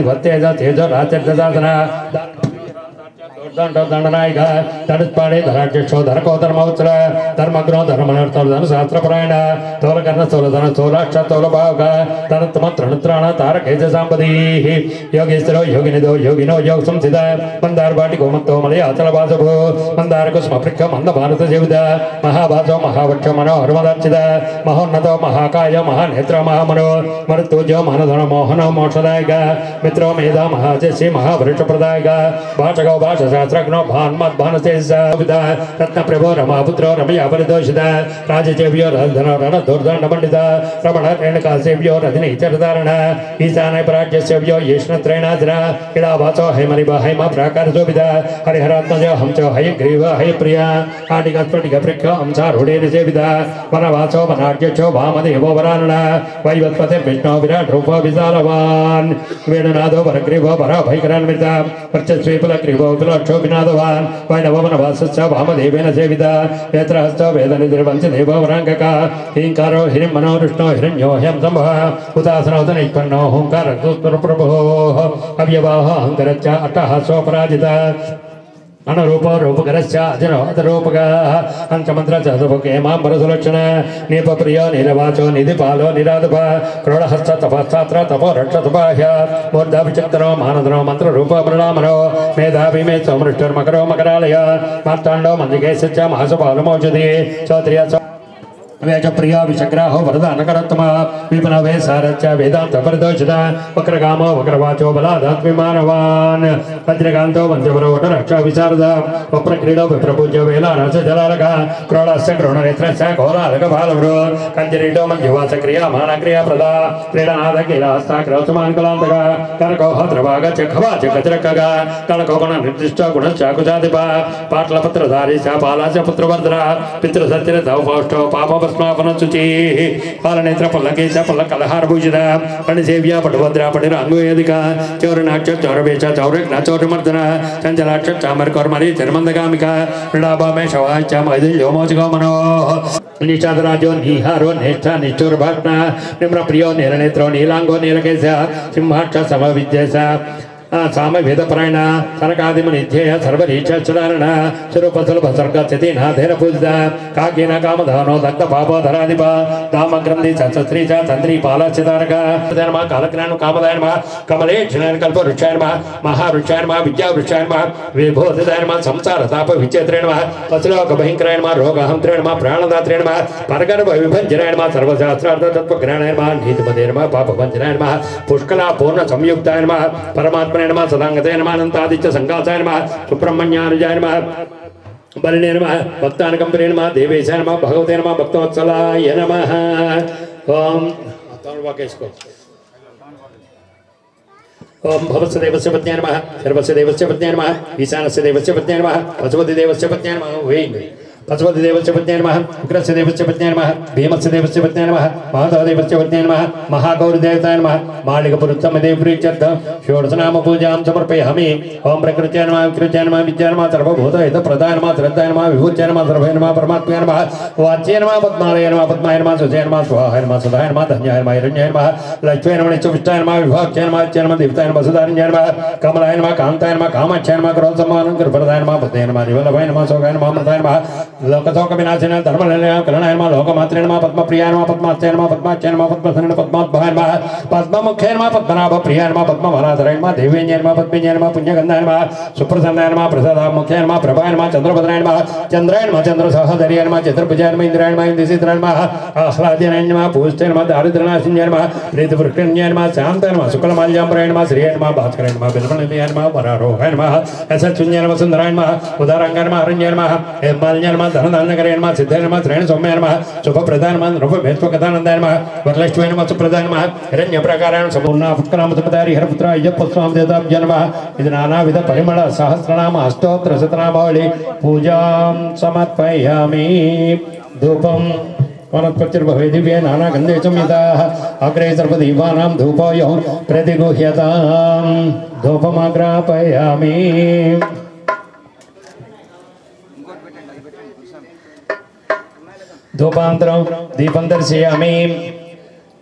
भत्तेज तेजो राजदासना दंडनायक तड़पाड़े धराक्षो धरको धर्मोत्सव धर्मग्नो धर्मनर्तन शास्त्रपरायण तोलकर्ण तोलधन तोलाक्ष तोलभावक तनत्मत्रणत्राण तारकेज सांपदी योगेश्वरो योगिनिदो योगिनो योग संसिद मंदार बाटी गोमत्तो मलय अचल वासभो मंदार कुसुम वृक्ष मंद भारत जीवित महाभासो महावक्ष मनोहरमदर्चित महोन्नतो महाकाय महानेत्र महामनो मरुत्वजो महाधन मोहन मोक्षदायक मित्रो मेधा महाजस्य महावृक्ष प्रदायक भाषको भाष शास्त्रज्ञो भान्मत भानसेविता रत्न प्रभो रमापुत्रो रमया परिदोषित राजसेव्यो रधन रण दुर्दंड पंडित रमण रेणुका सेव्यो रजनी चरधारण ईशान प्राज्य सेव्यो येष्णत्रेणाधर इडावासो हैमरिव हैम प्राकार शोभित हरिहरात्मज हंस हयग्रीव हयप्रिया आटिकस्फटिक वृक्ष हंसारूढेन सेवित वनवासो वनाढ्यक्षो वामदेवो वरानन वैवत्पते विष्णु विराट रूप विशालवान् वेणुनाथो वरग्रीवो वराभयकरान्वित वर्चस्वीपुलग्रीवो क्षोभिनाथवान् वैनवनवासश्च वामदेवेन सेविता यत्र हस्तो वेदनिर्वंशदेवो वराङ्गका हीङ्कारो हिरण्मनो विष्णो हिरण्यो ह्यं सम्भः उदासनोद निष्पन्नो हुङ्कारप्रभोः अव्यवाह अहङ्करश्च अट्टहासोपराजिता अनरूपो रूपकरश्च अजनोदरूपकः अंशमन्त्र चतुर्मुखे माम्बरसुलक्षण नीपप्रियो नीलवाचो निधिपालो निराधप क्रोडहस्त तपस्तात्र तपो रक्षतपाह्य मूर्धाभिचित्तनो मानदनो मन्त्ररूपो मृणामनो मेधाभि मे सोमृष्टुर्मकरो मकरालय मार्ताण्डो मञ्जिकेशश्च महासपालमोषधि चौत्र्य वेच प्रिया विषग्राहो वरदानकरत्तम विपनवे सारच्च वेदांत परिदोषित वक्रगामो वक्रवाचो बलादात्मिमानवान् वज्रकान्तो वंशवरो वटरक्षा विशारद वप्रक्रीडो विप्रपूज्य वेलानस जलालक क्रोडस्य क्रोणनेत्रस्य घोरालक बालवरो कंजरीडो मञ्जुवास क्रिया मानक्रिया प्रदा क्रीडनाद कीलास्ता क्रोसमान् कलान्तक कनको हद्रभाग च खवाच गजरकग कनको गुण निर्दिष्ट गुणश्च कुजाधिप पाटलपत्रधारी च बालाच पुत्रवर्धन पितृसत्तिर दौपौष्ठो पाप स्मापनशुचि पालनेत्र पल्लकेश पल्लकलहार भूषित पणिसेव्या पटभद्रा पटिरांगुवेदिका चौरनाक्ष चौरवेश चौरघ्न चौरमर्दन चंचलाक्ष चामरकौर्मरी चर्मन्दगामिका मृडाभा में शवाच मैथिल्यो मोचगमनो निषादराजो निहारो नेष्ठा निष्ठुर्भग्न निम्रप्रियो निरनेत्रो नीलांगो नीलकेश सिंहाक्ष समविद्येश साम वेदपरायण सनकादिमुनिध्येय सर्वरीक्षारण स्वरूपसुलभसर्गस्यति नाथेन पूजित काकेन कामधानो दग्धपापधराधिप दामग्रन्थि चस्त्री च तन्त्री पालश्चितारक नमः कालज्ञान कामदाय नमः कमलेक्षणाय कल्पवृक्षाय नमः महावृक्षाय नमः विद्यावृक्षाय नमः विभूतिदाय नमः संसारताप विचेत्रे नमः पशुलोकभयङ्कराय नमः रोगहंत्रे नमः प्राणदात्रे नमः परगर्भविभञ्जनाय नमः सर्वशास्त्रार्थ तत्त्वज्ञानाय नमः नीतिपदे नमः पापभञ्जनाय नमः पुष्कला पूर्ण संयुक्ताय नमः परमात्मा नमः सदांगते नमः अनंतादित्य संकासाय नमः सुब्रह्मण्यानुजाय नमः बलिने नमः भक्तानुकंपने नमः देवेशाय नमः भगवते नमः भक्तवत्सलाय नमः ओम ओम भवस्य देवस्य पत्न्याय नमः सर्वस्य देवस्य पत्न्याय नमः ईशानस्य देवस्य पत्न्याय नमः पशुपति देवस्य पत्न्याय नमः वें पशुपति देवस्य पत्न्याय नमः उग्रस्य देवस्य पत्न्याय नमः भीमस्य देवस्य पत्न्याय नमः महादेव देवस्य पत्न्याय नमः महागौरी देवताय नमः मालिकपुरुषोत्तम देवप्रीत्यर्थ षोडशनाम पूजां समर्पयामि ओम प्रकृत्याय नमः विकृत्याय नमः विद्याय नमः सर्वभूतहितप्रदाय नमः श्रद्धाय नमः विभूत्याय नमः सर्वे नमः परमात्माय नमः वाच्याय नमः पद्मालय नमः पद्माय नमः सुजय नमः स्वाहाय नमः सदाय नमः धन्याय नमः हिरण्याय नमः लक्ष्मीय नमः नित्यविष्टाय नमः विभाक्याय नमः इत्याय नमः देवताय नमः सुधारण्याय नमः कमलाय नमः कान्ताय नमः कामाक्षाय नमः क्रोधसम्मानं कृपदाय नमः पद्माय नमः निवल्लभाय नमः सोगाय नमः अमृताय नमः लोकशोक विनाशिन धर्मनिलयाय करुणाय नमः लोकमात्रे नमः पद्मप्रियाय नमः पद्मास्याय नमः पद्माच्याय नमः पद्मसनन पद्मोद्भवाय नमः पद्ममुख्याय नमः पद्मनाभ प्रियाय नमः पद्मवराधराय नमः देवेन्याय नमः पद्मिन्याय नमः पुण्यगन्धाय नमः सुप्रसन्नाय नमः प्रसादामुख्याय नमः प्रभाय नमः चंद्रभद्राय नमः चंद्राय नमः चंद्रसहोदर्याय नमः चतुर्भुजाय नमः इंद्राय नमः इंद्रसिद्धाय नमः आह्लाद्याय नमः पूजिताय नमः दारिद्र्यनाशिन्याय नमः प्रीतिवृक्षण्याय नमः शान्ताय नमः शुक्लमाल्याम्बराय नमः श्रियाय नमः भास्कराय नमः बिल्वनिलयाय नमः वरारोहाय नमः यशस्विन्याय नमः सुन्दराय नमः उदाराङ्गाय नमः अरण्याय नमः हेमाल्याय नमः धनधान्यकराय नमः सिद्धाय नमः श्रेण सौम्याय नमः शुभप्रदाय नमः नृपभेत्वकथानन्दाय नमः वरलक्ष्म्याय नमः सुप्रदाय नमः हिरण्यप्रकाराय सम्पूर्ण पुष्करामसुपदारि हरपुत्राय पुष्पां देवताभ्यो नमः इति नानाविध परिमळ सहस्रनाम अष्टोत्तर शतनामावली पूजां समर्पयामि धूपं वनस्पतिर्भवे दिव्ये नानागन्धे संयुताः अग्रे सर्वदीपानां धूपोऽयो प्रतिगुह्यतां धूपमाग्रापयामि धूपान्तरं दीपं दर्शयामि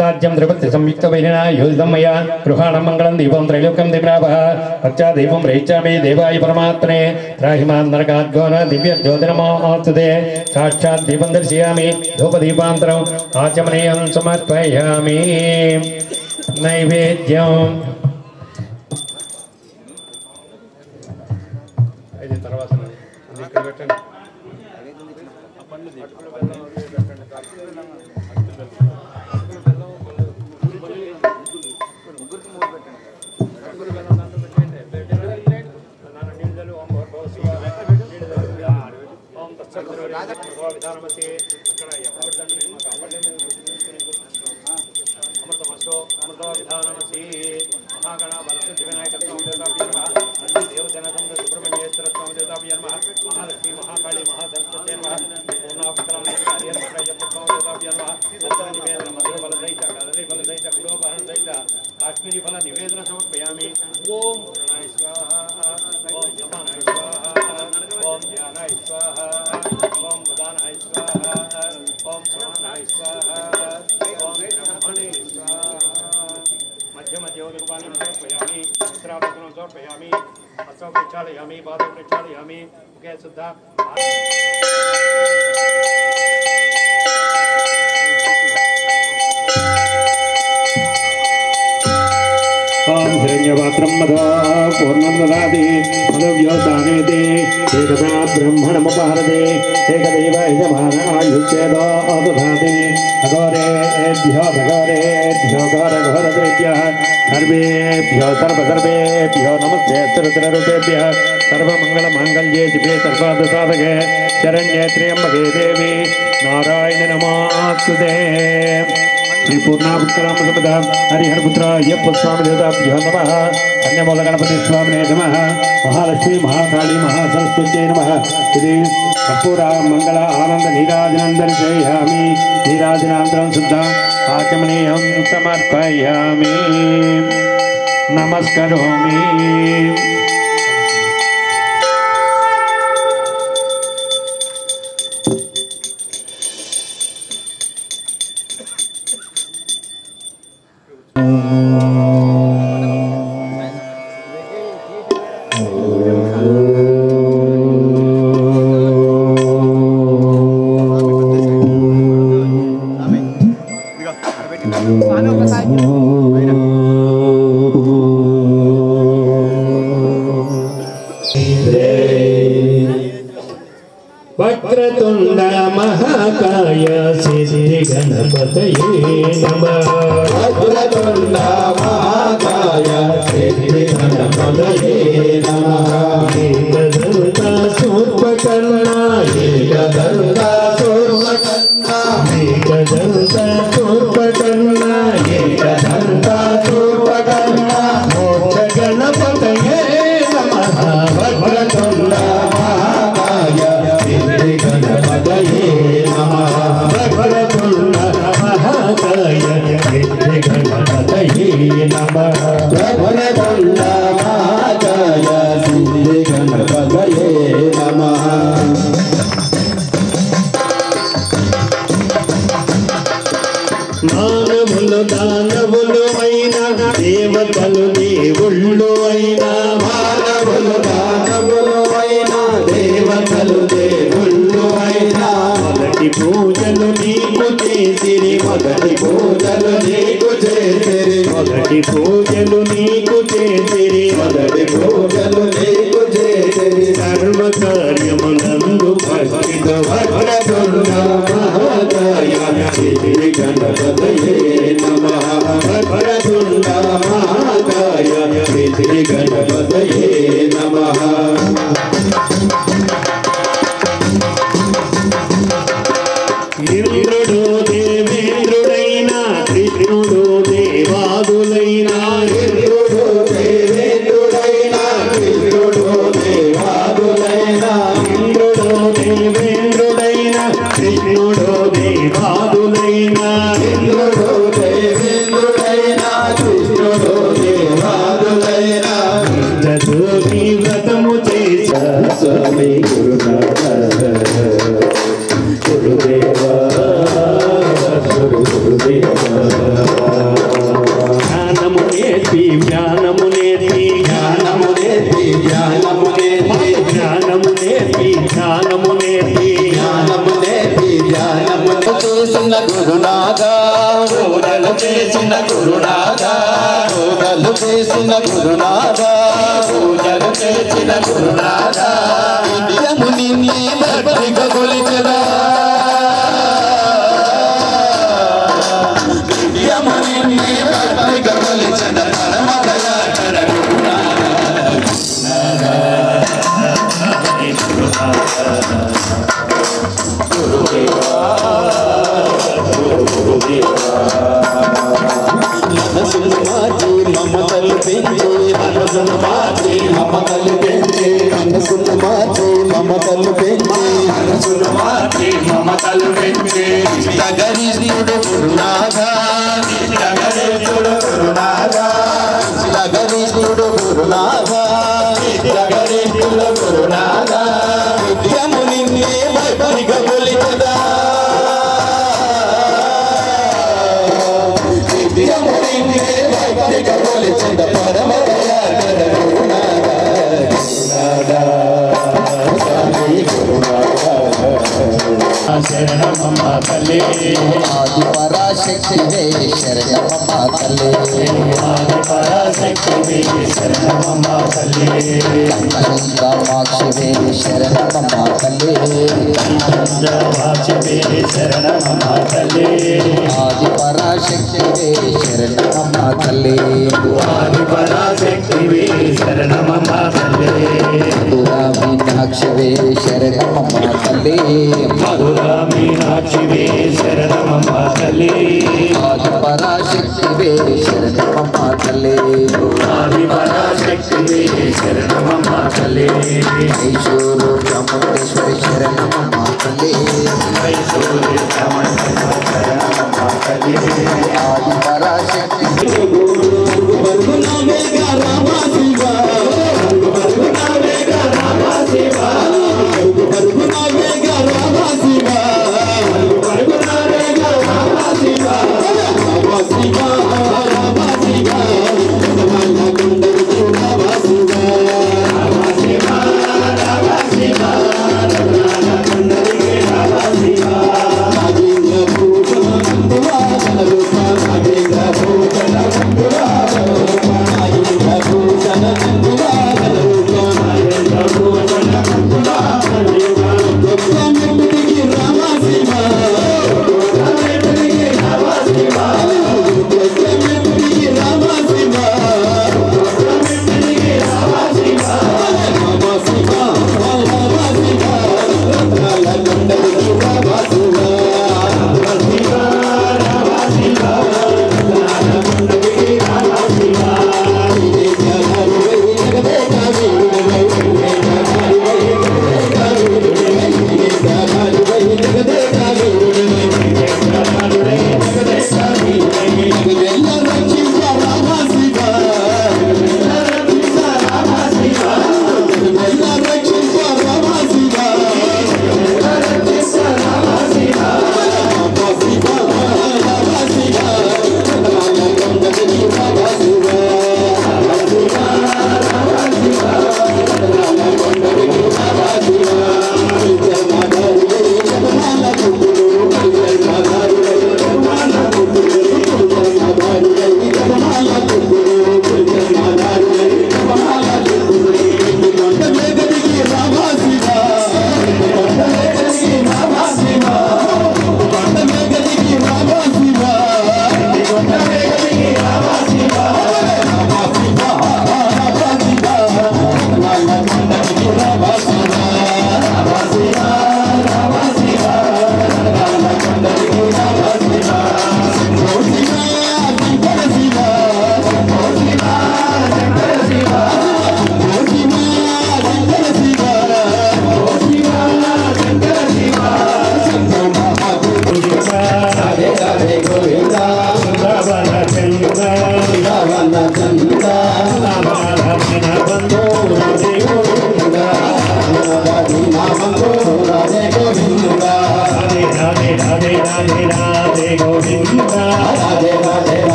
साध्यं द्रवत्य संयुक्तवैरिणा योजितं मया गृहाणं मङ्गलं दीपं त्रैलोक्यं दिव्यावः पश्चादीपं प्रयच्छामि देवाय परमात्मने त्राहि मां नरकाद्घोर दिव्यज्योतिर्मोऽस्तुते साक्षात् दीपं दर्शयामि धूपदीपान्तरम् आचमनीयं समर्पयामि नैवेद्यं काश्मीरी फल निवेदन समर्पयामि ओम प्रणय स्वाहा ओम जपानाय स्वाहा ओम ध्यानाय स्वाहा ओम प्रदानाय स्वाहा ओम समानाय स्वाहा ओम ब्रह्मणे स्वाहा मध्य मध्य उदकपानं समर्पयामि श्रावकं समर्पयामि हस्तौ प्रक्षालयामि पादौ प्रक्षालयामि मुखे शुद्धा ओम हिरण्यपात्रं मधो पूर्णं ददाति मधुव्योसानेति एकदा ब्रह्मणमुपहरति एकदैव यजमानायुष्येदो ददाति अघोरेभ्यो घोरघोरद्रेभ्यः सर्वेभ्यो सर्वसर्वेभ्यो नमस्ते रुद्ररूपेभ्यः सर्वमङ्गलमाङ्गल्ये शिवे सर्वार्थसाधके शरण्ये त्र्यम्बके देवी नारायण नमोस्तुते श्रीपूर्णापुत्रामसुमदा हरिहरपुत्राय पुष्पामि देवताभ्यो नमः कन्यामूलगणपति स्वामिने नमः महालक्ष्मी महाकाली महासरस्वत्यै नमः श्री कर्पूर मंगल आनंद नीराजनं दर्शयामि नीराजनान्तरं शुद्ध आचमनीयं समर्पयामि नमस्करोमि वक्रतुंड महाकाय सिद्धि गणपतये नमः वक्रतुंड महाकाय सिद्धि गणपतये नमः एकदंता सूर्पकर्णा एकदंता सूर्पकर्णा एकदंता सूर्पकर्णा एकदंता सूर्पकर्णा मोक्ष गणपतये नमः वक्रतुंड गणपतये नमः वक्रतुंड महाकाय सिद्धि गणपतये नमः वक्रतुंड महाकाय सिद्धि गणपतये नमः మానవులు దానవులు అయినా దేవతలు దేవుళ్ళు అయినా మానవులు దానవులు అయినా దేవతలు దేవుళ్ళు అయినా మొదటి పూజలు నీకు చేసిరి మొదటి పూజలు నీకు చేసిరి మొదటి పూజలు నీకు చేసిరి మొదటి పూజలు నీకు చేసిరి సర్వ కార్యములందు భక్తితో వక్రతుండ మహాకాయ సిద్ధి గణపతయే నమః వక్రతుండ మహాకాయ సిద్ధి గణపతయే నమః ఇంద్రుడు దేవేంద్రుడైనా కృష్ణుడు దేవాదులైనా ఇంద్రుడు దేవేంద్రుడైనా కృష్ణుడు దేవాదులైనా ఇంద్రుడు దేవేంద్రుడైనా కృష్ణుడు దేవాదులైనా ఇంద్రుడు గురునాథ పూజలు తెలిసిన గురునాథ నిత్యము నిన్నే భక్తిగా కొలిచెదా నిత్యము నిన్నే భక్తిగా కొలిచెదా పరమ దయాకర మనసును మార్చి మమతలు పెంచే మనసును మార్చి మమతలు పెంచే మనసును మార్చి మమతలు పెంచే మనసును మార్చి మమతలు పెంచే జగదీశుడు గురునాథ జగదీశుడు గురునాథ జగదీశుడు గురునాథ జగదీశుడు గురునాథ నిత్యము నిన్నే భక్తిగా కొలిచెదా నిత్యము నిన్నే భక్తిగా కొలిచెదా పరమ దయాకర గురునాథ స్వామి గురునాథ శరణమమ్మ తల్లి ఆది పరాశక్తివే శరణమమ్మ తల్లి ఆది పరాశక్తివే శరణమమ్మ తల్లి కామాక్షివే శరణమమ్మ తల్లి కామాక్షివే శరణమమ్మ తల్లి ఆది పరాశక్తివే శరణమమ్మ తల్లి ఆది పరాశక్తివే శరణమమ్మ తల్లి మీనాక్షివే శరణమమ్మ తల్లి మధురా మీనాక్షివే శరణమమ్మ తల్లి ఆది పరాశక్తివే శరణమమ్మ తల్లి ఆది పరాశక్తివే శరణమమ్మ తల్లి ఐశ్వరు చాముండేశ్వరి శరణమమ్మ తల్లి ఐశ్వరు చాముండేశ్వరి శరణమమ్మ తల్లి ఆది పరాశక్తి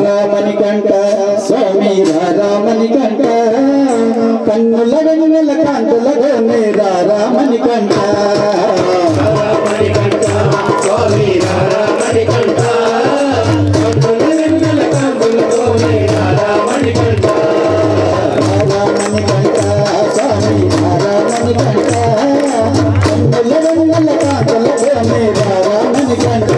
రామణికంఠ స్వామి రామణికంఠ కన్నుల వెన్నెల కాంతులగోనే రామణికంఠ స్వామి రామణికంఠ కన్నుల వెన్నెల కాంతులగోనే రామణికంఠ రామణికంఠ స్వామి రామణికంఠ కన్నుల వెన్నెల కాంతులగోనే రామణికంఠ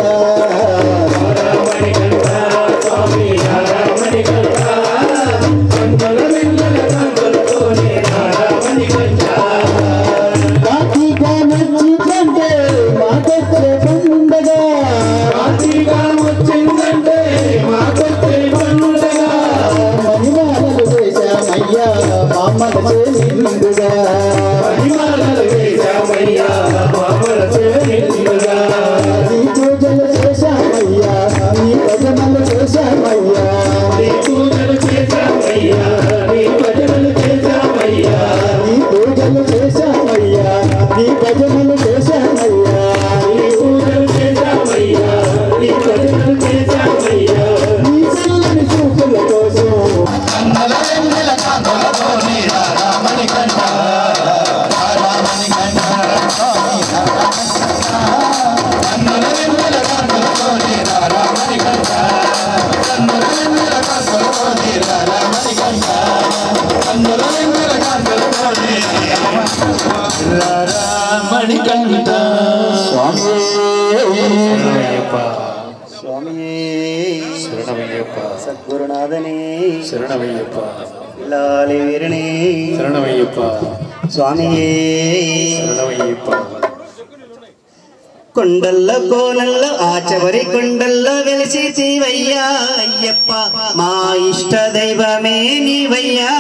సద్గురునాథనే శరణమయ్యప్ప లాలి వీరనే శరణమయ్యప్ప స్వామియే శరణమయ్యప్ప కొండల్లో కోనల్లో ఆచవరి కొండల్లో వెలిసివయ్యా అయ్యప్ప మా ఇష్ట దైవమే నీవయ్యా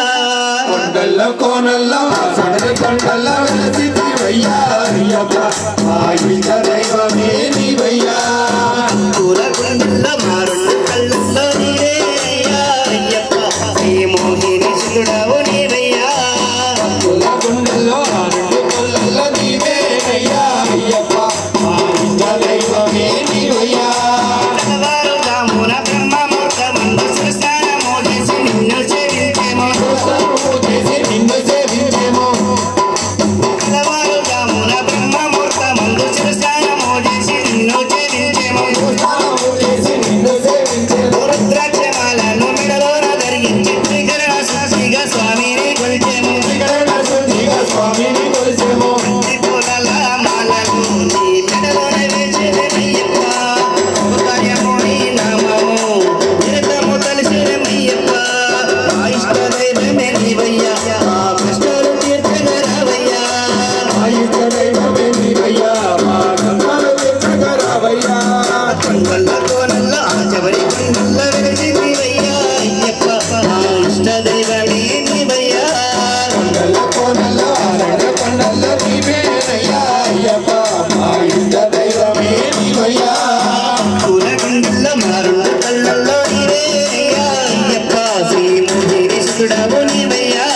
కొండల్లో కోనల్లో ఆచవరి కొండల్లో వెలిసివయ్యా అయ్యప్ప మా ఇష్ట దైవమే నీవయ్యా పూల కొండల్లో మారున్న కళ్ళల్లో నీవే అయ్యా అయ్యప్ప శ్రీ మోహిని సుడవు నీవయ్యా పూల కొండల్లో ఆరుడు కళ్ళల్లో నీవే అయ్యా అయ్యప్ప మా ఇష్ట దైవమే నీవయ్యా రామున బ్రహ్మ మూర్ఖమందు సృష్టానమో చేసి నిన్ను సేవించేమో నిన్ను సేవించేమో రామున బ్రహ్మ మూర్ఖమందు సృష్టానమో చేసి నిన్ను సేవించేమో రుద్రాక్షమాలను మెడలోన ధరించి త్రికరణ శుద్ధిగా స్వామిని కొలిచేమో స్వామిని కొలిచేమో పూలల మాలను నీ మెడలోన వేసేదయ్యప్ప కార్యము నీ నామము నిరతము తలసేదయ్యప్ప మా ఇష్ట దైవమే నీవయ్యా మా కష్టాలు తీర్చగరావయ్యా కొండల్ల కోనల్ల ఆచవరి కొండల్ల వెలిసివయ్యా అయ్యప్ప మా ఇష్ట దైవమే నీవయ్యా పూల కొండల్ల మారున్న కళ్ళల్లో నీవే అయ్యా అయ్యప్ప శ్రీ మోహినీశ్వరుడవు నీవయ్యా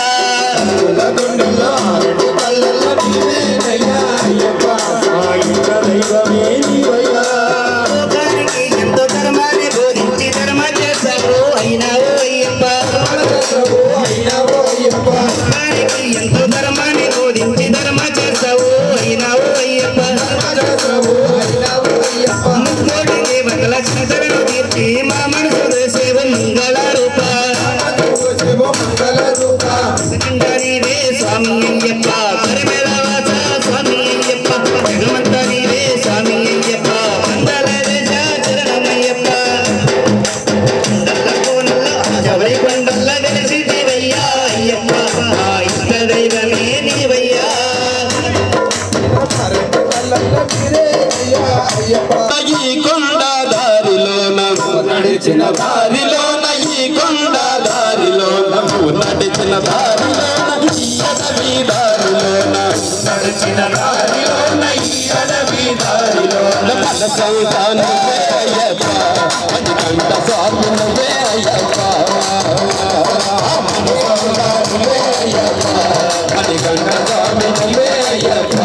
లోకానికి ఎంతో ధర్మాన్ని బోధించి ధర్మ చేస్తావు అయినావు అయ్యప్ప లోకానికి ఎంతో ధర్మాన్ని బోధించి ధర్మ చేస్తావు అయినావు అయ్యప్ప ముక్కోటి దేవతల చింతలను తీర్చి మా మనసు సేవ మంగళ రూప నీవే స్వామి అయ్యప్ప కరిమేళ వాస స్వామి అయ్యప్ప జగమంత నీవే స్వామి అయ్యప్ప మండల దేశ చరణమయ్యప్ప కొండల్ల కోనల్ల ఆచవరి కొండల్ల వెలిసివయ్యా అయ్యప్ప మా ఇష్ట దైవమే నీవయ్యా ఈ కొండ దారిలోన నడిచిన దారిలోన ఈ కొండ దారిలోన నడిచిన దారిలోన ఈ అడవి దారిలోన నడిచిన దారిలోన ఈ సంతాన అయ్యప్ప మణికంఠ స్వామి నువ్వే అయ్యప్ప మణికంఠ స్వామి నువ్వే అయ్యప్ప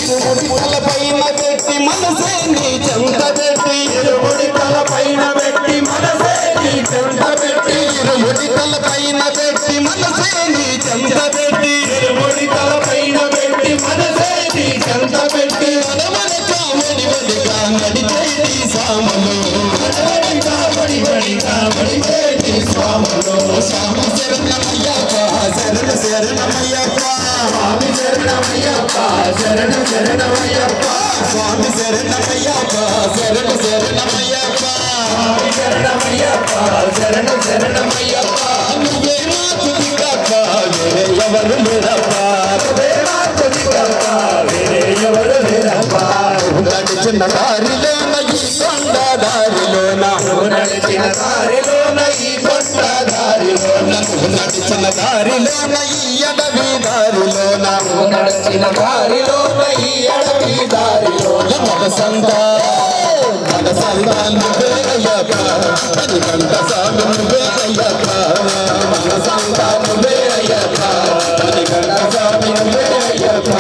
ఇరుముడి తలపైన పెట్టి మనసే నీ చెంత పెట్టి ఇరుముడి తలపైన పెట్టి మనసే నీ చెంత పెట్టి ఇరుముడి తలపైన పెట్టి మనసే నీ చెంత పెట్టి ఇరుముడి తలపైన పెట్టి మనసే నీ చెంత పెట్టి మనమనగా వడివడిగా నడిచేటి సాములు వడివడిగా నడిచేటి సాములు స్వామి శరణమయ్యప్ప శరణ శరణమయ్యప్ప స్వామి శరణమయ్యప్ప శరణ శరణమయ్యప్ప స్వామి శరణమయ్యప్ప శరణ శరణమయ్యప్ప స్వామి శరణమయ్యప్ప శరణ శరణమయ్యప్ప నువ్వే మాతుది కప్ప వేరే ఎవరు లేరప్ప నువ్వే మాతుది కప్ప వేరే ఎవరు లేరప్ప నడిచిన దారిలోన ఈ కొండ దారిలోన నడిచిన దారిలోన ఈ కొండ దారిలోన నడిచిన దారిలోన ఈ అడవి దారిలోన నడిచిన దారిలోన ఈ అడవి దారిలోన మన సంతానం వేరయ్యప్ప మణికంఠ స్వామి వేరయ్యప్ప మన సంతానం వేరయ్యప్ప మణికంఠ స్వామి వేరయ్యప్ప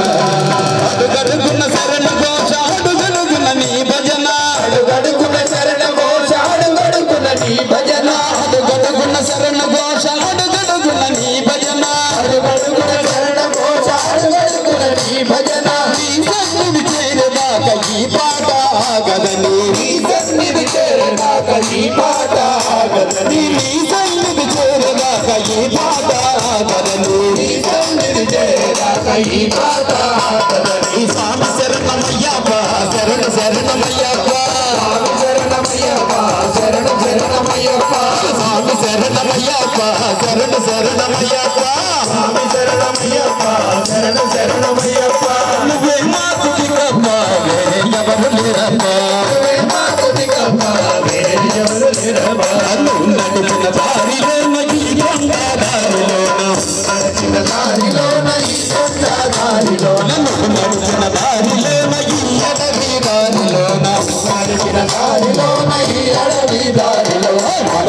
అడుగడుగున శరణ ఘోష అడుగడుగున నీ భజన అడుగడుగున శరణ ఘోష అడుగడుగున నీ భజన అడుగడుగున శరణ ఘోష అడుగడుగున నీ భజన అడుగడుగున శరణ ఘోష అడుగడుగున నీ భజన నీ సన్నిధి చేరదాక ఈ పాట ఆగదని నీ సన్నిధి చేరదాక ఈ పాట ఆగదని నీ సన్నిధి చేరదాక ఈ పాట ఆగదని నీ సన్నిధి చేరదాక ఈ పాట ఆగదని స్వామి శరణమయ్యప్ప శరణ శరణమయ్యప్ప స్వామి శరణమయ్యప్ప శరణ శరణమయ్యప్ప స్వామి శరణమయ్యప్ప శరణ శరణమయ్యప్ప స్వామి శరణమయ్యప్ప శరణ శరణమయ్యప్ప నువ్వే మాతుది కప్ప వేరే ఎవరు లేరప్ప నువ్వే మాతుది కప్ప వేరే ఎవరు లేరప్ప నువ్వు నడిచిన దారిలోన ఈ కొండ దారిలోన నడిచిన దారిలోన ఈ కొండ దారిలోన నువ్వు నడిచిన దారిలోన ఈ అడవి దారిలోన నడిచిన దారిలోన ఈ అడవి దారిలోన మన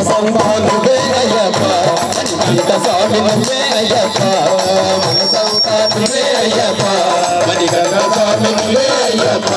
సంతానం వేరయ్యప్ప మణికంఠ స్వామి నువ్వే అయ్యప్ప మన సంతానం వేరయ్యప్ప మణికంఠ స్వామి నువ్వే అయ్యప్ప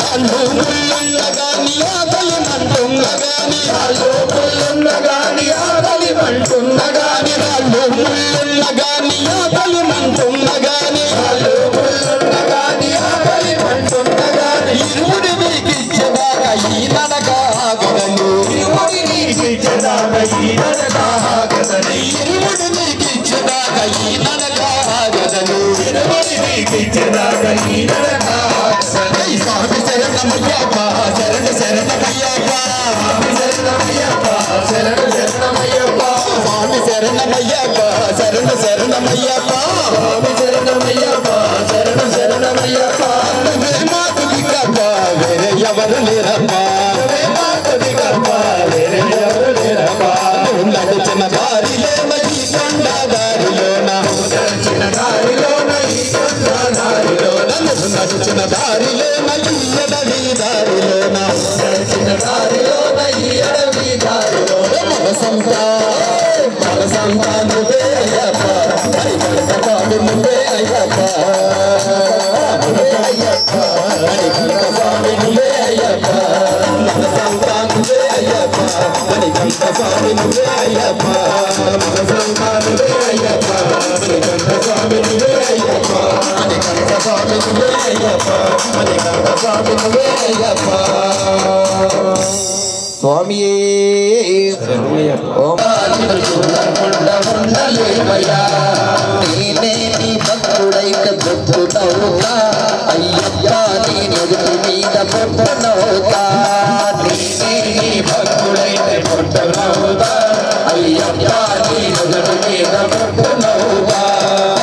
అల్లు ముళ్ళున్నగాని ఆకలి మంటున్నగాని అల్లు ముళ్ళున్నగాని ఆకలి మంటున్నగాని అల్లు ముళ్ళున్నగాని ఆకలి మంటున్నగాని అల్లు ముళ్ళున్నగాని ఆకలి మంటున్నగాని ఇరుముడి మీకిచ్చదాకా ఈ నడక ఆగదని ఇరుముడి మీకిచ్చదాకా ఈ నడక ఆగదని ఇరుముడి మీకిచ్చదాకా ఈ నడక ఆగదని ఇరుముడి మీకిచ్చదాకా ఈ నడక ఆగదని స్వామి శరణమయ్యప్ప శరణ శరణమయ్యప్ప స్వామి శరణమయ్యప్ప శరణ శరణమయ్యప్ప స్వామి శరణమయ్యప్ప శరణ శరణమయ్యప్ప స్వామి శరణమయ్యప్ప శరణ శరణమయ్యప్ప నువ్వే మాతుది కప్ప వేరే ఎవరు లేరప్ప నువ్వే మాతుది కప్ప వేరే ఎవరు లేరప్ప నువ్వు నడిచిన దారిలోన ఈ కొండ దారిలోన నడిచిన దారిలోన ఈ కొండ దారిలోన నువ్వు నడిచిన దారిలోన ఈ అడవి దారిలోన నడిచిన దారిలోన ఈ అడవి దారిలోన మన సంతానం నువ్వే అయ్యప్ప మణికంఠ స్వామి నువ్వే అయ్యప్ప నువ్వే అయ్యప్ప మణికంఠ స్వామి నువ్వే అయ్యప్ప మన సంతానం నువ్వే అయ్యప్ప మణికంఠ స్వామి నువ్వే అయ్యప్ప మన సంతానం నువ్వే అయ్యప్ప మణికంఠ స్వామి నువ్వే అయ్యప్ప మణికంఠ స్వామి నువ్వే అయ్యప్ప మణికంఠ స్వామి నువ్వే అయ్యప్ప స్వామియే ఓం నేనే నీ భక్తుడైక భక్తుడవుతా అయ్యప్ప నీ నుదుటి మీద పొట్టనవుతా నేనే నీ భక్తుడైక పొట్టనవుతా అయ్యప్ప నీ నుదుటి మీద పొట్టనవుతా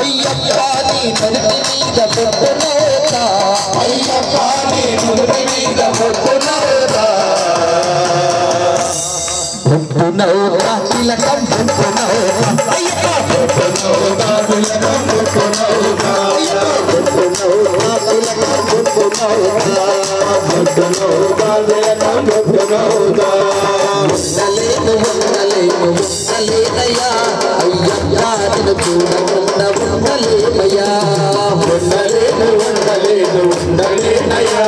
అయ్యప్ప నీ నుదుటి మీద పొట్టనవుతా అయ్యప్ప నీ నుదుటి మీద పొట్టనవుతా పునౌతా తిలకం పునౌతా అయ్యప్ప పునౌతా తిలకం పునౌతా అయ్యప్ప పూనవుతా ఉండలేను ఉండలేను ఉండలేనయ్యా అయ్యప్ప నిన్ను చూడకుండా ఉండలేనయ్యా ఉండలేను ఉండలేను ఉండలేనయ్యా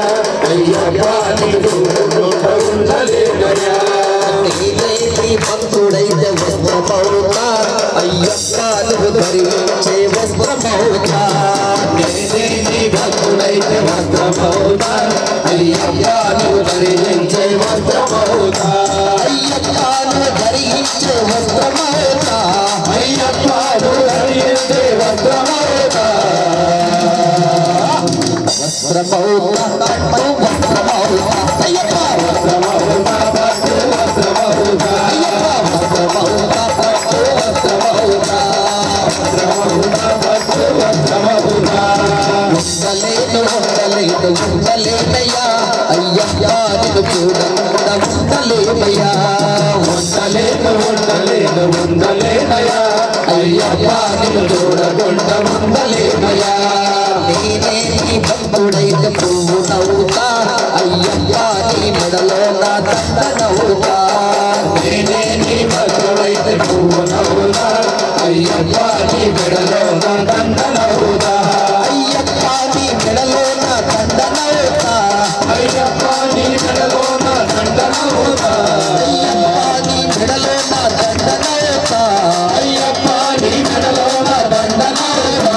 అయ్యప్ప నిన్ను చూడకుండా ఉండలేనయ్యా నీవే నీ భక్తుడైతే వస్త్రమవుతా అయ్యప్ప నువ్వు ధరించే వస్త్రమవుతా నేనే నీ భక్తుడైతే వస్త్రమవుతా అయ్యప్ప నువ్వు ధరించే వస్త్రమవుతా అయ్యప్ప నువ్వు ధరించే వస్త్రమవుతా అయ్యప్ప నువ్వు ధరించే వస్త్రమవుతా వస్త్రమవుతా వస్త్రమవుతా అయ్యప్ప వస్త్రమవుతా వస్త్రమవుతా అయ్యప్ప వస్త్రమవుతా వస్త్రమవుతా వస్త్రమవుతా ఉండలేను ఉండలేను ఉండలేనయ్యా అయ్యప్ప నిన్ను చూడకుండా ఉండలేనయ్యా ఉండలేను ఉండలేను ఉండలేనయ్యా అయ్యప్ప నిన్ను చూడకుండా ఉండలేనయ్యా నేనే నీ భక్తుడైతే పువ్వు నవ్వుతా అయ్యప్ప నీ మెడలో నా దండనవుతా నేనే నీ భక్తుడైతే పువ్వు నవ్వుతా అయ్యప్ప నీ మెడలో నా దండనవుతా అయ్యప్ప నీ మెడలో నా దండనవుతా అయ్యప్ప నీ మెడలో నా దండనవుతా అయ్యప్ప నీ మెడలో నా దండనవుతా అయ్యప్ప నీ మెడలో నా దండనవుతా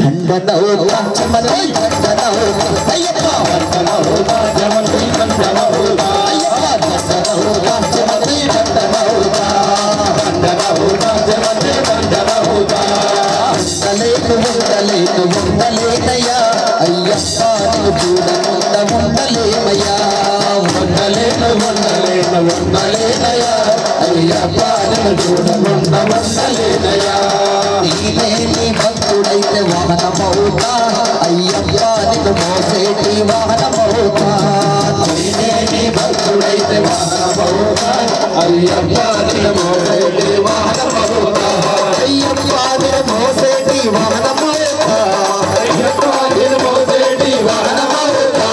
దండనవుతా చమనై దండనవుతా అయ్యప్ప దండనవుతా చమనై దండనవుతా అయ్యప్ప దండనవుతా చమనై దండనవుతా దండనవుతా చమనై దండనవుతా ఉండలేను ఉండలేను ఉండలేనయ్యా అయ్యప్ప నిన్ను చూడకుండా ఉండలేమయ్యా ఉండలేను ఉండలేను ఉండలేనయ్యా అయ్యప్ప నిన్ను చూడకుండా ఉండలేనయ్యా నీవే నీ భక్తుడైతే వాహనమవుతా అయ్యప్ప నిన్ను మోసేటి వాహనమవుతా నీవే నీ భక్తుడైతే వాహనమవుతా అయ్యప్ప నిన్ను మోసేటి వాహనమవుతా అయ్యప్ప నిన్ను మోసేటి వాహనమవుతా అయ్యప్ప నిన్ను మోసేటి వాహనమవుతా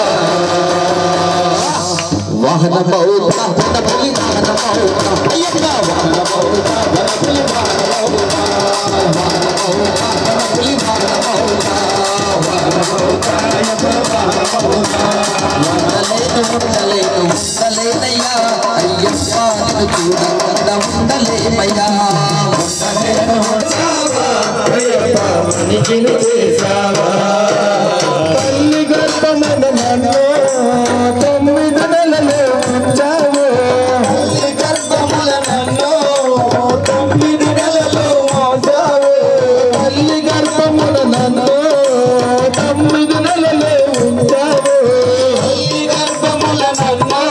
వాహనమవుతా వనపులి వాహనమవుతా అయ్యప్ప వాహనమవుతా వనపులి వాహనమవుతా వాహనమవుతా వనపులి వాహనమవుతా వాహనమవుతా అయ్యప్ప వాహనమవుతా ఉండలేను ఉండలేను ఉండలేనయ్యా అయ్యప్ప నిన్ను చూడకుండా ఉండలేమయ్యా ఉండలేను అయ్యప్ప మనిషిని చేసావా తల్లి గర్భమున నన్ను 9 నెలలు ఉంచావు తల్లి గర్భమున నన్ను 9 నెలలు మోసావు తల్లి గర్భమున నన్ను 9 నెలలు ఉంచావు తల్లి గర్భమున నన్ను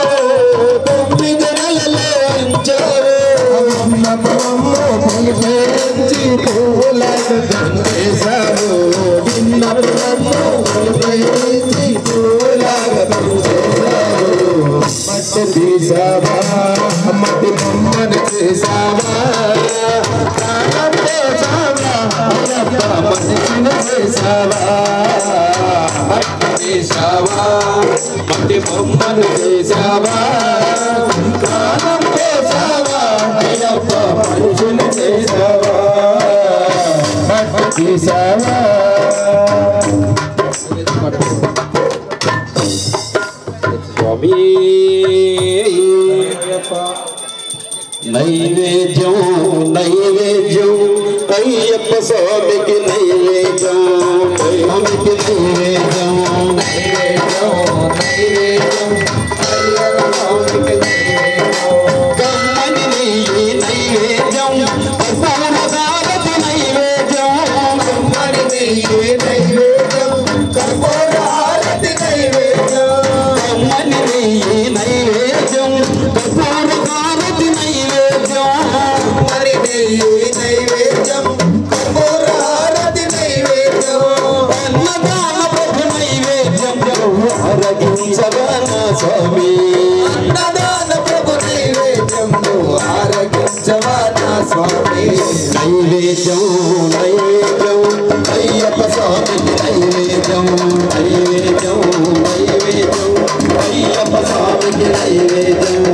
9 నెలలు ఉంచావు అమ్మమ్మ పిలిపేంచి పూలకు దండేశావు నిన్నమ్మ పిలిపేంచి పూలకు దండేశావు మట్టి తీసావా మట్టి బొమ్మను చేసావా ప్రాణం చేసావా అయ్యప్ప మనిషిని చేసావా మట్టి తీసావా మట్టి బొమ్మను చేసావా ప్రాణం చేసావా అయ్యప్ప మనిషిని చేసావా మట్టి తీసావా స్వామి నైవేద్యం నైవేద్యం అయ్యప్ప స్వామికి నైవేద్యం స్వామికి నైవేద్యం నైవేద్యం నైవేద్యం అయ్యప్ప స్వామికి నైవేద్యం కమ్మని నెయ్యి నైవేద్యం కర్పూరహారతి నైవేద్యం కమ్మని నెయ్యి నైవేద్యం కర్పూరహారతి నైవేద్యం కమ్మని నెయ్యి నైవేద్యం కర్పూరహారతి నైవేద్యం కమ్మని నెయ్యి నైవేద్యం కర్పూరహారతి నైవేద్యం అన్నదాన ప్రభు నైవేద్యం ఆరగించగా నా స్వామి అన్నదాన ప్రభు నైవేద్యం ఆరగించగా నా స్వామి నైవేద్యం నైవేద్యం అయ్యప్ప స్వామికి నైవేద్యం నైవేద్యం నైవేద్యం అయ్యప్ప స్వామి నైవేద్యం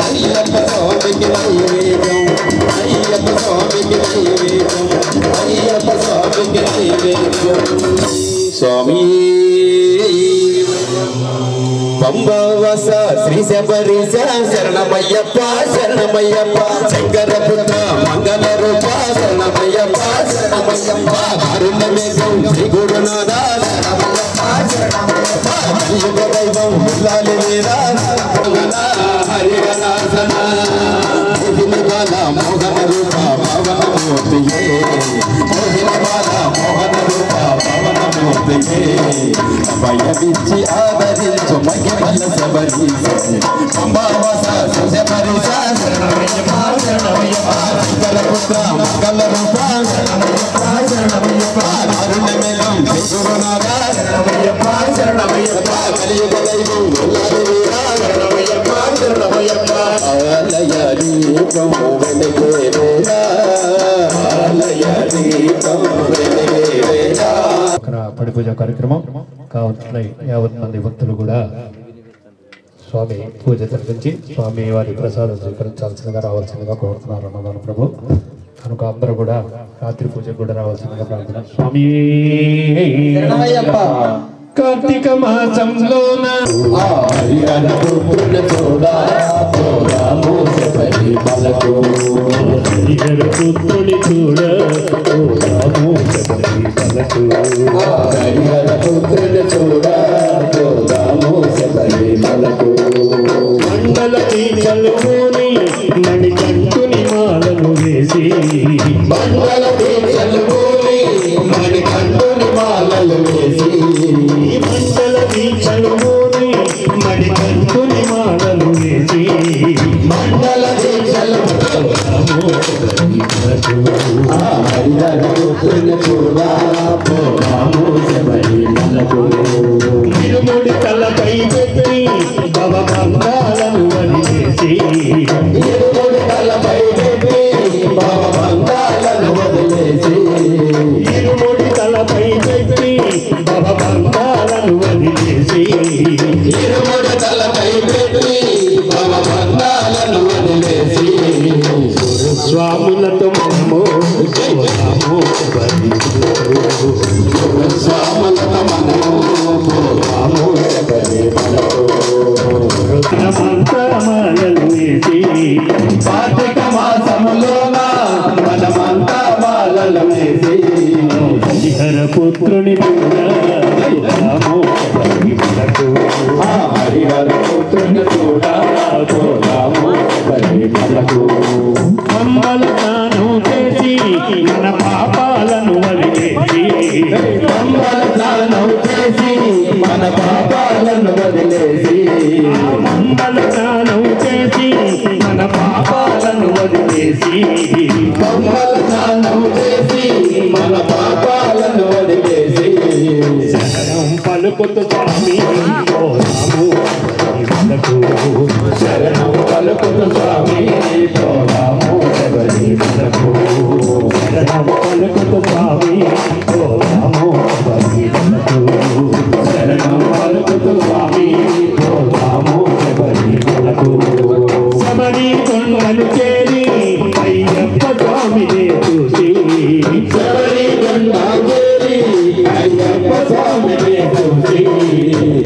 అయ్యప్ప స్వామికి నైవేద్యం అయ్యప్ప స్వామికి నైవేద్యం అయ్యప్ప స్వామికి నైవేద్యం స్వామి పంబవస శ్రీ శబరీశ శరణమయ్యప్ప శరణమయ్యప్ప శంకరపుత్ర మంగళ రూప శరణమయ్యప్ప శరణమయ్యప్ప కారుణ్యమేఘం శ్రీ గురునాథ శరణమయ్యప్ప శరణమయ్యప్ప యుగ దైవం లాలి వీర హరిగణాసన మోహిని బాల మోహన రూప పవన మూర్తియే మోహిని బాల మోహన రూప పవన మూర్తియే భయమిచ్చి ఆదరించు మహిమల శబరీశ పంబవస శబరీశ శరణమయ్యప్ప శరణమయ్యప్ప శంకరపుత్ర మంగళ రూప శరణమయ్యప్ప శరణమయ్యప్ప కారుణ్యమేఘం శ్రీ గురునాథ శరణమయ్యప్ప శరణమయ్యప్ప కలియుగ దైవం లాలి వీర శరణమయ్యప్ప శరణమయ్యప్ప ఆలయ దీపం వెలిగే వేళ ఆలయ దీపం వెలిగే వేళ పడి పూజ కార్యక్రమం కావున యావత్ మంది భక్తులు కూడా స్వామి పూజ జరిపించి స్వామి వారి ప్రసాదం స్వీకరించాల్సిందిగా రావాల్సిందిగా కోరుతున్నారు అన్నదాన ప్రభు కనుక అందరూ కూడా రాత్రి పూజకు కూడా రావాల్సిందిగా ప్రార్థన స్వామి కార్తీక మాసంలోన పుత్రుని చూడా శబరి బలకు పుత్రుని చూడ పుత్రుని చూడా శబరి బలకు మండల దీపలుని మణికంఠుని మాలను వేసి మండల దీక్షలుని మణికంఠుని మాలలు వేసి మండల దీక్షలుని మణికంఠుని మాలను వేసి మండల దీక్షలు పుత్రుని చూడా శబరి బలకు ఇరుముడి తలపై పెట్టి భవబంధాలను వదిలేసి ఇరుముడి తలపై పెట్టి భవబంధాలను వదిలేసి ఇరుముడి తలపై పెట్టి భవబంధాలను వదిలేసి ఇరుముడి తలపై పెట్టి భవబంధాలను వదిలేసి స్వాములతో మమ్మో స్వాములతో మనము శబరి బలకు మాలలు వేసి కార్తీక మాసములోన మనమంతా మాలలు వేసి హరిహర పుత్రుని హరిహర పుత్రుని చూడా శబరి బలకు మమ్మల స్నానం చేసి మన పాపాలను వదిలేసి మంగళ స్నానం చేసి మన పాపాలను వదిలేసి మంగళ స్నానం చేసి మన పాపాలను వదిలేసి మంగళ స్నానం చేసి మన పాపాలను వదిలేసి శరణం పలుకుతు స్వామి ఓ రాము శబరిమలకు శరణం పలుకుతు స్వామి రాము శబరిమలకు శరణం పలుకుతు స్వామి ఓ రాము శబరిమలకు శరణం పలుకుతు స్వామి రాము శబరిమలకు శబరి కొండలు చేరి అయ్యప్ప స్వామిని చూసి శబరి కొండచేరి అయ్యప్ప స్వామిని చూసి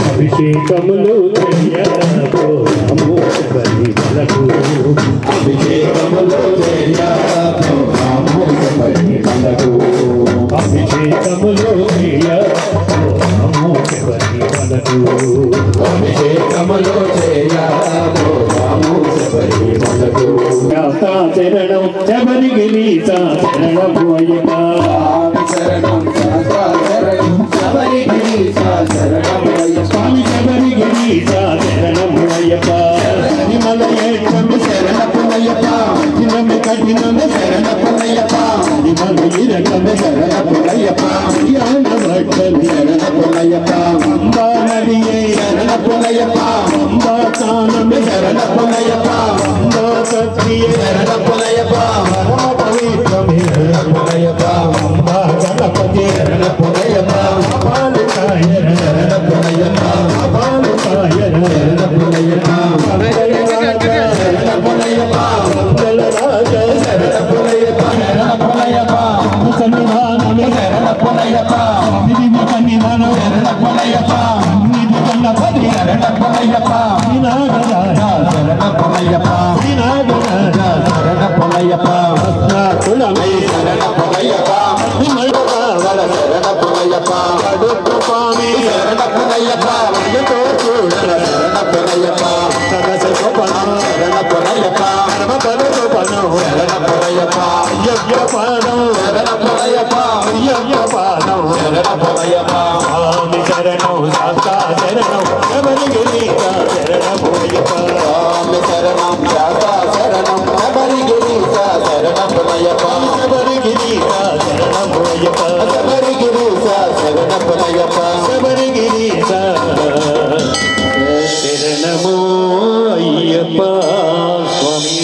అభిషేకములు చేయము శబరిమలకు అభిషేకములో రాము శబరిమలకు అభిషేకములో చేయము శబరిమలకు అభిషేకములో రాము శబరిమలకు శరణం శబరిగిరి శరణము అయ్యప్ప శరణం శరణం శబరిగిరీశ శరణం స్వామి శబరిగిరి శరణము అయ్యప్ప హిమలయేశ్వరు శరణపునయ్యప్ప కఠినము కఠినము శరణపునయ్యప్ప హిమలయరకము శరణపునయ్యప్ప జ్ఞాన భక్తులు శరణపునయ్యప్ప అంబా నదియే శరణపునయ్యప్ప అంబా స్థానము శరణపునయ్యప్ప అంబా సత్యే శరణపునయ్యప్ప పరమ పవిత్రమే శరణపునయ్యప్ప అంబా గణపతి శరణపునయ్యప్ప అపాలుకాయ శరణపునయ్యప్ప అపాలుకాయ శరణపునయ్యప్ప స్వామి శరణం శాస్తా శరణం శబరిగిరీశ శరణము అయ్యప్ప స్వామి శరణం శాస్తా శరణం శబరిగిరీశ శరణమయ్యప్ప శబరిగిరీశ శరణము అయ్యప్ప శబరిగిరీశ శరణమయ్యప్ప శబరిగిరీశ శరణము అయ్యప్ప స్వామి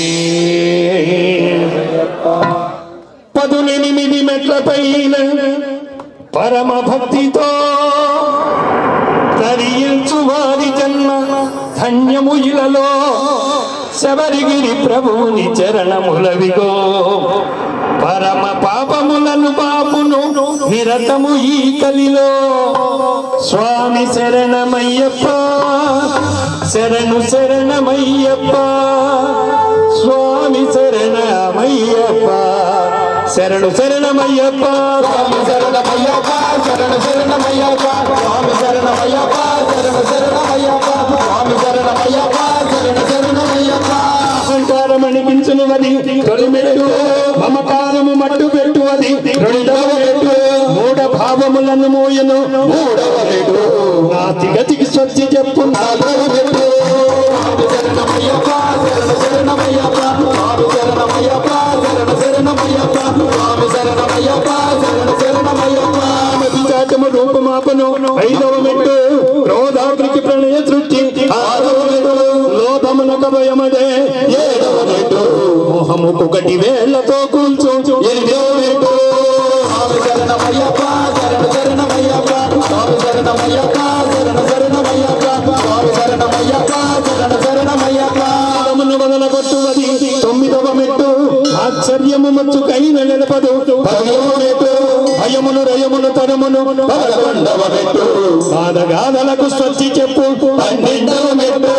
18 మెట్ల పైన పరమ భక్తితో తరించు వారి జన్మ ధన్యము ఇలలో శబరిగిరి ప్రభువుని చరణములవిగో పరమ పాపములను పాపును నిరతము ఈ కలిలో స్వామి శరణమయ్యప్ప శరణు శరణమయ్యప్ప స్వామి శరణమయ్యప్ప శరణు శరణమయ్యప్ప స్వామి శరణమయ్యప్ప శరణు శరణమయ్యప్ప స్వామి శరణమయ్యప్ప శరణు శరణమయ్యప్ప స్వామి శరణమయ్యప్ప శరణు శరణమయ్యప్ప అహంకారం అనిపించునువది తొలి మెట్టు మమకారము మట్టు పెట్టువది రెండవ మెట్టు మూఢ భావములను మోయను మూడవ మెట్టు నాతిగతికి స్వచ్చి చెప్పు నాలుగవ మెట్టు స్వామి శరణమయ్యప్ప శరణు శరణమయ్యప్ప స్వామి శరణమయ్యప్ప శరణు శరణమయ్యప్ప స్వామి శరణమయ్యప్ప శరణు శరణమయ్యప్ప చాటము రూపమాపను ఐదవ మెట్టు క్రోధాగ్రికి ప్రణయ సృష్టి ఆరవ మెట్టు లోభమునక భయమదే ఏడవ మెట్టు మోహము ఒకటి వేళ్లతో కూల్చు ఎనిమిదవ మెట్టు స్వామి శరణమయ్యప్ప శరణు శరణమయ్యప్ప స్వామి శరణమయ్యప్ప శరణు శరణమయ్యప్ప స్వామి శరణమయ్యప్ప శరణు శరణమయ్యప్ప పాదమును వదలగొట్టువది తొమ్మిదవ మెట్టు ఆశ్చర్యము మచ్చుకైన నిలపదు పదవ మెట్టు భయమును రయమును తరమును పదకొండవ మెట్టు బాధగాథలకు స్వచ్చి చెప్పు పన్నెండవ మెట్టు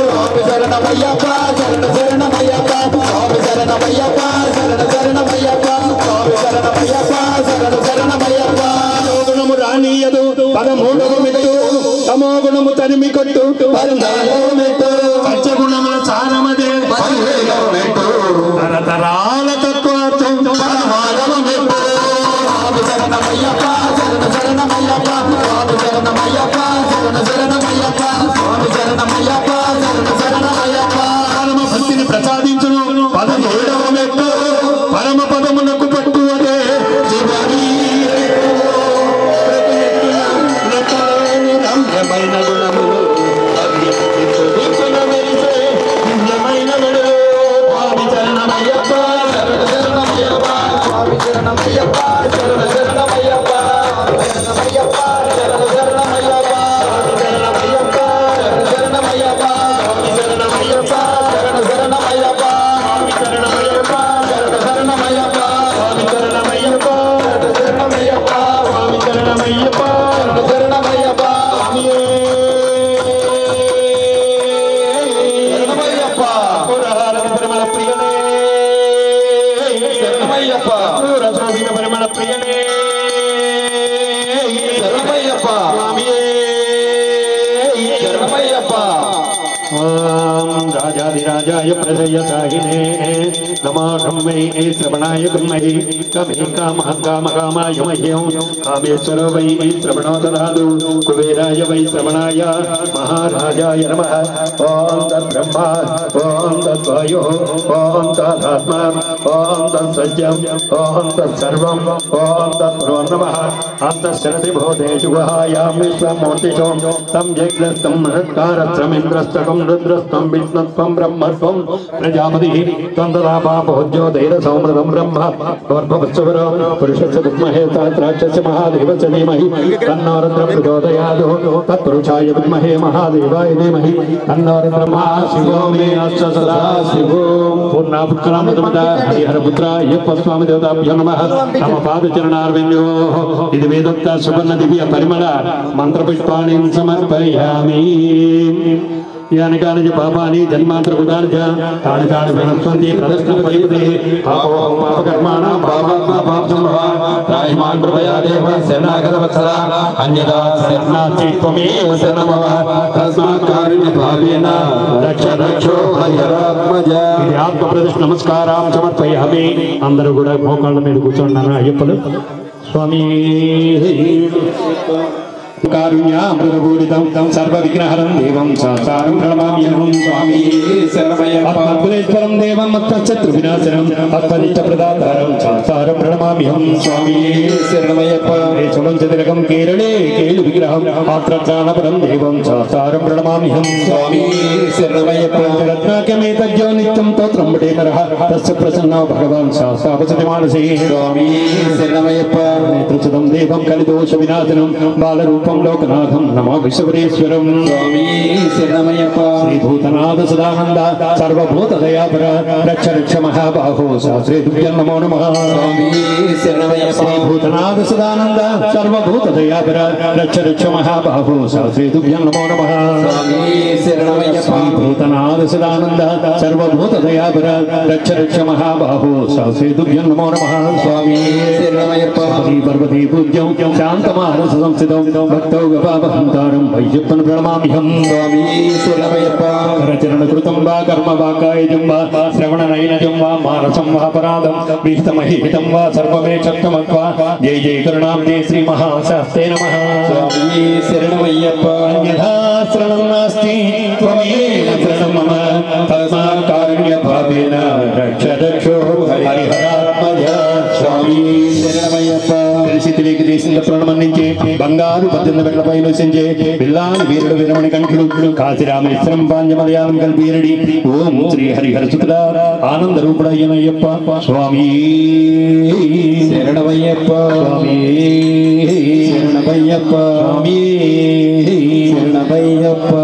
స్వామి శరణమయ్యప్ప శరణు శరణమయ్యప్ప స్వామి శరణమయ్యప్ప శరణు శరణమయ్యప్ప స్వామి శరణమయ్యప్ప శరణు శరణమయ్యప్ప గుణము రానీయదు 13వ మెట్టు తమో గుణము తరిమి కొట్టు 14వ మెట్టు సత్యగుణముల సారమదే 15వ మెట్టు తరతరాల తత్వార్థం 16వ మెట్టు స్వామి శరణమయ్యప్ప శరణు శరణమయ్యప్ప స్వామి శరణమయ్యప్ప శరణు శరణమయ్యప్ప స్వామి శరణమయ్యప్ప శరణు శరణమయ్యప్ప పరమ భక్తిని ప్రసాదించును 17వ మెట్టు పరమ పదమునకు పట్టువదే చివరి రమ్యమైన గుణములు దివ్యమైన వెలుగు స్వామి శరణమయ్యప్ప శరణు శరణమయ్యప్ప స్వామి శరణమయ్యప్ప శరణు శరణమయ్యప్ప శరణమయ్యప్ప శరణు శరణమయ్యప్ప శరణమయ్యప్ప శరణు శరణమయ్యప్ప స్వామి శరణమయ్యప్ప శరణు శరణమయ్యప్ప స్వామి శరణమయ్యప్ప శరణు శరణమయ్యప్ప స్వామి శరణమయ్యప్ప శరణు శరణమయ్యప్ప స్వామి శరణమయ్యప్ప శరణు శరణమయ్యప్ప శరణమయ్యప్ప పురహార పరిమళ ప్రియనే శరణమయ్యప్ప రసోభిన పరిమళ ప్రియనే శరణమయ్యప్ప శరణమయ్యప్ప రాజాధిరాజాయ ప్రజయసాహినే నమాహం వై శ్రవణాయ బ్రహ్మై కమే కామాయ మహ్యం కామేశ్వరో వై శ్రవణో దదాతు కుబేరాయ వై శ్రవణాయ మహారాజాయ నమః ఓం తద్బ్రహ్మ ఓం తద్వాయో ఓం తదాత్మా ఓం తత్సత్యం ఓం తత్సర్వం ఓం తత్ప్రో నమః అంతఃశరతి భూతేషు గుహాయాం విశ్వమూర్తిషు తం జగ్రస్తం మహత్కారస్రమింద్రస్తకం రుద్రస్తం విష్ణుత్వం బ్రహ్మత్వం ప్రజాపతిః త్వం తదా పాపోజ్యోతిరసౌమృతం బ్రహ్మ గర్భవత్సవరో పురుషస్య విద్మహే సహస్రాక్షస్య మహాదేవస్య ధీమహి తన్నో రుద్రం ప్రచోదయాత్ తత్పురుషాయ విద్మహే మహాదేవాయ ధీమహి తన్నో రుద్రం శివో మే అస్య సదా శివో పూర్ణాపుత్రామృతమద హరిహరపుత్ర అయ్యప్ప స్వామి దేవతాభ్యో నమః తమ పాదచరణార్విందో ఇది వేదోక్త సువర్ణ దివ్య పరిమళ మంత్రపుష్పాణి సమర్పయామి यानि कानि पापानि जन्मान्तरकृतानि च तानि तानि प्रणश्यन्ति प्रदर्शनपरिपते पापोऽहं पापकर्माणां पापात्मा पापसम्भवा त्राहिमां कृपया देव शरणागतवत्सला अन्यथा शरणार्थी त्वमेव शरणमव तस्मात् कारुण्यभावेन रक्ष रक्षो हरिहरात्मज ఇది ఆత్మ ప్రదర్శన నమస్కారం సమర్పయామి అందరూ కూడా మోకాళ్ళ మీద కూర్చున్నాను అయ్యప్పలు స్వామి కారుణ్యామృతపూరితం సర్వవిఘ్నహరం దేవం సాచారం ప్రణమామ్యహం స్వామి శరణమయ్యప్పం దేవం మత్తశత్రువినాశనం అత్పదిష్టప్రదాతారం సాచారం ప్రణమామ్యహం స్వామి శరణమయ్యప్ప చతురకం కేరళే కేలు విగ్రహం ఆత్రత్రాణపరం దేవం సాచారం ప్రణమామ్యహం స్వామి శరణమయ్యప్ప రత్నాఖ్యమేతజ్జో నిత్యం తోత్రం పఠేతరః తస్య ప్రసన్నో భగవాన్ శాస్త్రావసతి మానసే స్వామి శరణమయ్యప్ప నేత్రచుతం దేవం కలిదోష వినాశనం బాలరూపం లోకనాథం నమో విశ్వరేశ్వరం స్వామి శరణమయ్యప్ప శ్రీ భూతనాథ సదానంద సర్వభూత దయాపర రక్ష రక్ష మహాబాహో శాస్త్రే తుభ్యం నమో నమః స్వామి శరణమయ్యప్ప శ్రీ భూతనాథ సదానంద సర్వభూత దయాపర రక్ష రక్ష మహాబాహో శాస్త్రే తుభ్యం నమో నమః స్వామి శరణమయ్యప్ప శ్రీ భూతనాథ సదానంద సర్వభూత దయాపర రక్ష రక్ష మహాబాహో శాస్త్రే తుభ్యం నమో నమః స్వామి శరణమయ్యప్ప శ్రీ పర్వతీ పూజ్యం శాంతమానస సంస్థితం భక్తౌ గపాపహంతారం వైజప్పన్ ప్రణమామ్యహం స్వామి శరణమయ్యప్ప కరచరణ కృతం వా కర్మ వా కాయజం వా శ్రవణ నయనజం వా మానసం వా పరాదం విహితమహితం వా సర్వమే చక్రమత్వా జై జై కరుణాంతే శ్రీ మహాశాస్త్రే నమః స్వామి శరణమయ్యప్ప అన్యథా శరణం నాస్తి త్వమేవ శరణం మమ తస్మాత్ కారుణ్య భావేన రక్ష రక్షో హరిహరాత్మజ స్వామి శరణమయ్యప్ప తెలిసి తెలియక దేశంలో ప్రణమన్నించే బంగారు 18 మెట్లపై నివసించే పిల్లాని వీరుడు వీరమణి కంఠుడు కాశీరామేశ్వరం పాంజమలయాళం కల్పీరడి ఓం శ్రీ హరిహర సుతుల ఆనంద రూపుడయ్యనయ్యప్ప స్వామి శరణమయ్యప్ప స్వామి శరణమయ్యప్ప స్వామి శరణమయ్యప్ప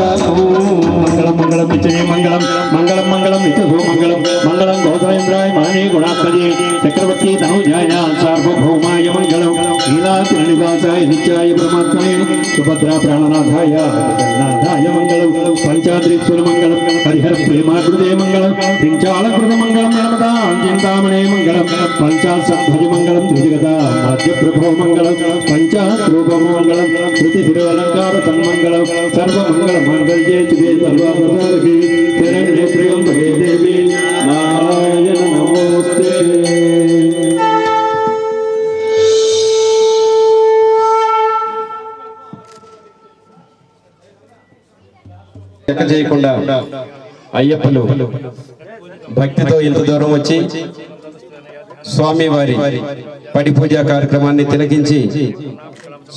మంగళం మంగళం నిత్యే మంగళం మంగళం మంగళం నిత్యో మంగళం మంగళం గౌతమేంద్రాయ మానే గుణాత్మజే చక్రవర్తి తనూజాయ సార్వభౌమాయ మంగళం లీలాతి నివాసాయ నిత్యాయ పరమాత్మనే సుభద్రా ప్రాణనాథాయ జగన్నాథాయ మంగళం పంచాద్రీశ్వర మంగళం హరిహర ప్రేమాకృతే మంగళం పించాళకృత మంగళం నర్మదా చింతామణే మంగళం పంచాశద్భుజ మంగళం త్రిజగత ఆద్యప్రభో మంగళం పంచారూప మంగళం శృతి శిరోలంకార తన్మంగళం సర్వమంగళ మంగళ్యే శివే సర్వప్రసాదకి శరణ్యే త్ర్యంబకే దేవి నారాయణ నమోస్తే లెక్క చేయకుండా అయ్యప్పలు భక్తితో ఇంత దూరం వచ్చి స్వామివారి పడి పూజా కార్యక్రమాన్ని తిలకించి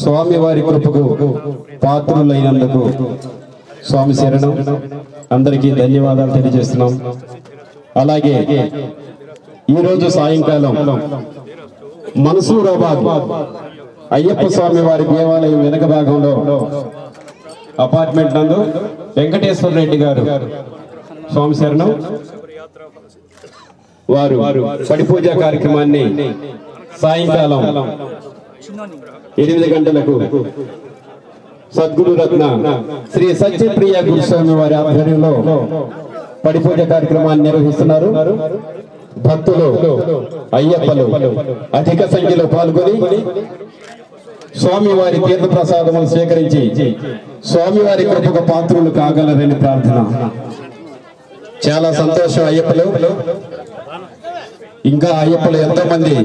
స్వామివారి కృపకు పాత్రులైనందుకు స్వామి శరణం అందరికీ ధన్యవాదాలు తెలియజేస్తున్నాం. అలాగే ఈరోజు సాయంకాలం మన్సూరాబాద్ అయ్యప్ప స్వామి వారి దేవాలయం వెనక భాగంలో అపార్ట్మెంట్ నందు వెంకటేశ్వర రెడ్డి గారు స్వామి శరణం వారు పడి పూజా కార్యక్రమాన్ని సాయంకాలం 8 గంటలకు సద్గురు రత్న శ్రీ సత్యప్రియ గురుస్వామి వారి ఆధ్వర్యంలో పడి పూజ కార్యక్రమాన్ని నిర్వహిస్తున్నారు. భక్తులు అయ్యప్పలు అధిక సంఖ్యలో పాల్గొని స్వామివారి తీర్థ ప్రసాదములు స్వీకరించి స్వామివారి కృపకు పాత్రులు కాగలరని ప్రార్థన. చాలా సంతోషం. అయ్యప్పలు ఇంకా అయ్యప్పలు ఎంతో మంది